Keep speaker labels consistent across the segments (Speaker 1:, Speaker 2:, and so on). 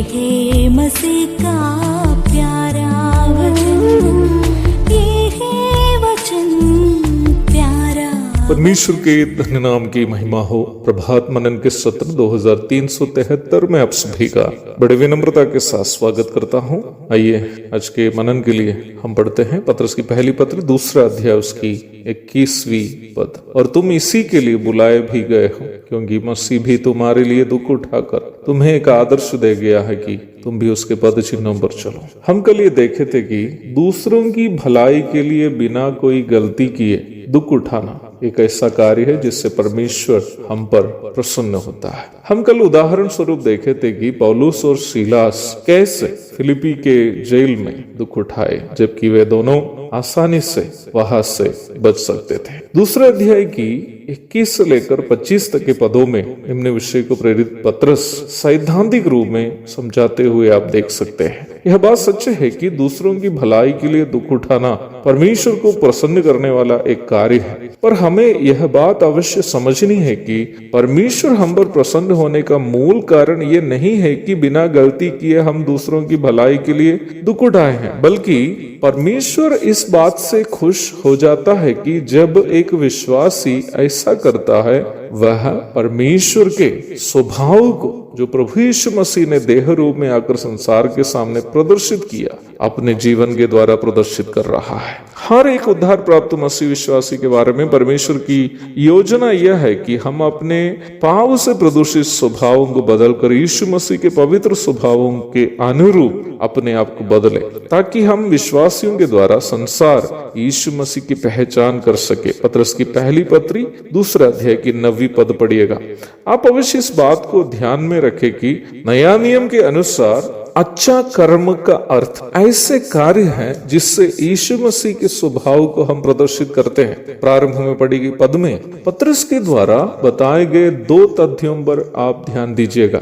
Speaker 1: है मसीह का प्यारा वचन, ये है वचन प्यारा।
Speaker 2: परमेश्वर के धन्य नाम की महिमा हो। प्रभात मनन के सत्र 2373 में आप सभी का बड़े विनम्रता के साथ स्वागत करता हूं। आइए आज के मनन के लिए हम पढ़ते हैं पत्रस की पहली पत्र 2 अध्याय उसकी 21वीं पद। और तुम इसी के लिए बुलाए भी गए हो, क्योंकि मसीह भी तुम्हारे लिए दुख उठाकर तुम्हें एक आदर्श दे गया है कि तुम भी उसके पद चिन्हों पर चलो। हम कल ये देखे थे कि दूसरों की भलाई के लिए बिना कोई गलती किए दुख उठाना एक ऐसा कार्य है जिससे परमेश्वर हम पर प्रसन्न होता है। हम कल उदाहरण स्वरूप देखे थे कि पौलुस और सीलास कैसे फिलिपी के जेल में दुख उठाए, जबकि वे दोनों आसानी से वहां से बच सकते थे। दूसरे अध्याय की 21 से लेकर 25 तक के पदों में निम्न विषय को प्रेरित पत्रस सैद्धांतिक रूप में समझाते हुए आप देख सकते हैं। यह बात सच है कि दूसरों की भलाई के लिए दुख उठाना परमेश्वर को प्रसन्न करने वाला एक कार्य है, पर हमें यह बात अवश्य समझनी है कि परमेश्वर हम पर प्रसन्न होने का मूल कारण ये नहीं है कि बिना गलती किए हम दूसरों की भलाई के लिए दुख उठाए हैं, बल्कि परमेश्वर इस बात से खुश हो जाता है कि जब एक विश्वासी ऐसा करता है, वह परमेश्वर के स्वभाव को जो प्रभु यीशु मसीह ने देह रूप में आकर संसार के सामने प्रदर्शित किया, अपने जीवन के द्वारा प्रदर्शित कर रहा है। हर एक उद्धार प्राप्त मसीह विश्वासी के बारे में परमेश्वर की योजना यह है कि हम अपने पाप से प्रदूषित स्वभावों को बदलकर यीशु मसीह के पवित्र स्वभावों के अनुरूप अपने आप को बदले, ताकि हम विश्वासियों के द्वारा संसार यीशु मसीह की पहचान कर सके। पत्रस की पहली पत्री 2 अध्याय की 9वीं पद पढ़िएगा। आप अवश्य इस बात को ध्यान में रखें कि नया नियम के अनुसार अच्छा कर्म का अर्थ ऐसे कार्य हैं जिससे यीशु मसीह के स्वभाव को हम प्रदर्शित करते हैं। प्रारंभ में पढ़ी गई पद में पत्रस के द्वारा बताए गए 2 तथ्यों पर आप ध्यान दीजिएगा।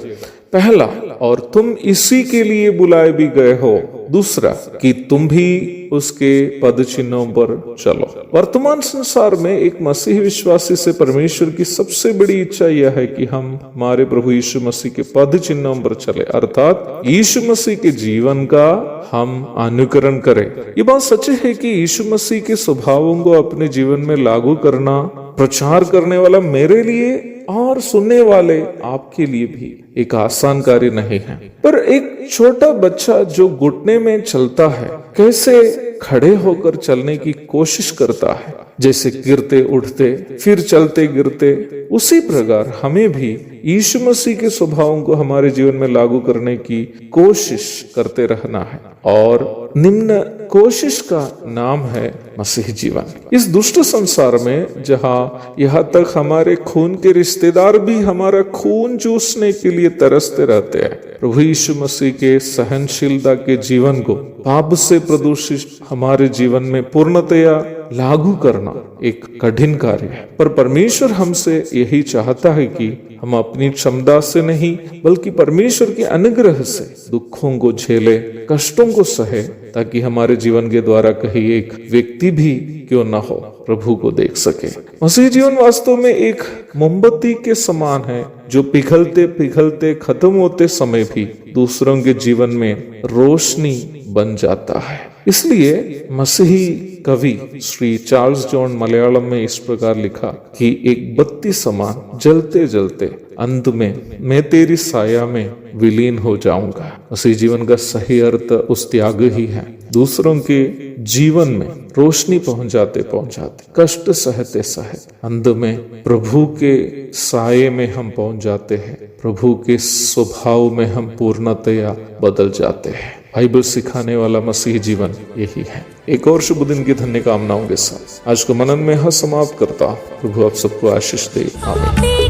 Speaker 2: पहला, और तुम इसी के लिए बुलाए भी गए हो। दूसरा, कि तुम भी उसके पद चिन्हों पर चलो। वर्तमान संसार में एक मसीह विश्वासी से परमेश्वर की सबसे बड़ी इच्छा यह है कि हम हमारे प्रभु यीशु मसीह के पद चिन्हों पर चले, अर्थात यीशु मसीह के जीवन का हम अनुकरण करें। ये बात सच है कि यीशु मसीह के स्वभावों को अपने जीवन में लागू करना प्रचार करने वाला मेरे लिए और सुनने वाले आपके लिए भी एक आसान कार्य नहीं है। पर एक छोटा बच्चा जो घुटने में चलता है, कैसे खड़े होकर चलने की कोशिश करता है, जैसे गिरते उठते फिर चलते गिरते, उसी प्रकार हमें भी यीशु मसीह के स्वभावों को हमारे जीवन में लागू करने की कोशिश करते रहना है। और निम्न कोशिश का नाम है मसीह जीवन। इस दुष्ट संसार में जहाँ यहाँ तक हमारे खून के रिश्तेदार भी हमारा खून चूसने के लिए तरसते रहते हैं, प्रभु यीशु मसीह के सहनशीलता के जीवन को पाप से प्रदूषित हमारे जीवन में पूर्णतया लागू करना एक कठिन कार्य है। पर परमेश्वर हमसे यही चाहता है कि हम अपनी क्षमता से नहीं, बल्कि परमेश्वर के अनुग्रह से दुखों को झेले, कष्टों को सहे, ताकि हमारे जीवन के द्वारा कहीं एक व्यक्ति भी क्यों न हो प्रभु को देख सके। मसीह जीवन वास्तव में एक मोमबत्ती के समान है, जो पिघलते पिघलते खत्म होते समय भी दूसरों के जीवन में रोशनी बन जाता है। इसलिए मसीही कवि श्री चार्ल्स जॉन मलयालम में इस प्रकार लिखा कि एक बत्ती समान जलते जलते अंत में मैं तेरी साया में विलीन हो जाऊंगा। मसीह जीवन का सही अर्थ उस त्याग ही है। दूसरों के जीवन में रोशनी पहुंचाते पहुंचाते, कष्ट सहते सहते अंत में प्रभु के साये में हम पहुंच जाते हैं। प्रभु के स्वभाव में हम पूर्णतया बदल जाते हैं। बाइबल सिखाने वाला मसीह जीवन यही है। एक और शुभ दिन की धन्य कामनाओं के साथ आज को मनन में समाप्त करता हूं। प्रभु आप सबको आशीष दे। आमीन।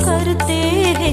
Speaker 1: करते हैं